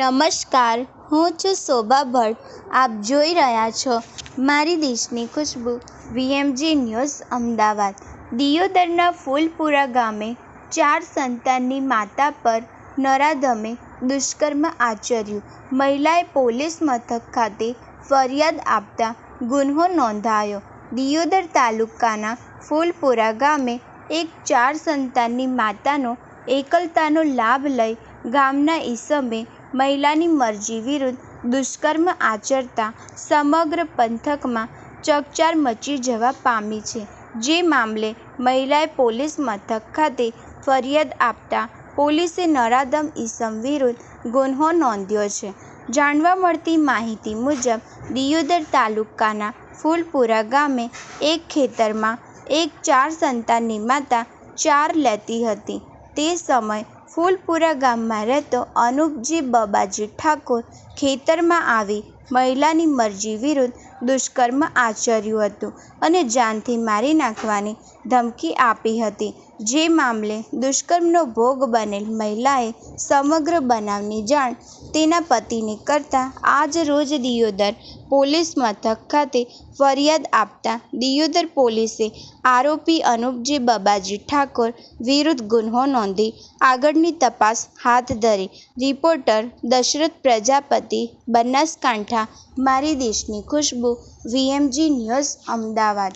નમસ્કાર, હું છું શોભા ભટ્ટ. આપ જોઈ રહ્યા છો મારી દેશની ખુશ્બુ વીએમજી ન્યૂઝ અમદાવાદ. દિયોદરના ફૂલપુરા ગામે 4 સંતાનની માતા પર નરાધમે દુષ્કર્મ આચર્યું. મહિલાએ પોલીસ મથક ખાતે ફરિયાદ આપતા ગુન્હો નોંધાયો. દિયોદર તાલુકાના ફૂલપુરા ગામે એક 4 સંતાનની માતાનો એકલતાનો લાભ લઈ ગામના ઈસમે મહિલાની મરજી વિરુદ્ધ દુષ્કર્મ આચરતા સમગ્ર પંથકમાં ચકચાર મચી જવા પામી છે. જે મામલે મહિલાએ પોલીસ મથક ખાતે ફરિયાદ આપતા પોલીસે નરાધમ ઈસમ વિરુદ્ધ ગુન્હો નોંધ્યો છે. જાણવા મળતી માહિતી મુજબ દિયોદર તાલુકાના ફૂલપુરા ગામે એક ખેતરમાં એક 4 સંતાનની માતા ચાર લેતી હતી. તે સમયે ફૂલપુરા ગામમાં રહેતો અનુપજી બબાજી ઠાકોર ખેતરમાં આવી મહિલાની મરજી વિરુદ્ધ દુષ્કર્મ આચર્યું હતું અને જાનથી મારી નાખવાની ધમકી આપી હતી. જે મામલે દુષ્કર્મનો ભોગ બનેલ મહિલાએ સમગ્ર બનાવની જાણ તેના પતિને કરતા આજ રોજ દિયોદર પોલીસ મથક ખાતે ફરિયાદ આપતા દિયોદર પોલીસે આરોપી અનુપજી બબાજી ઠાકોર વિરુદ્ધ ગુન્હો નોંધી આગળની તપાસ હાથ ધરી. રિપોર્ટર દશરથ પ્રજાપતિ, બનાસકાંઠા. મારી દેશની ખુશ્બુ વીએમજી ન્યૂઝ અમદાવાદ.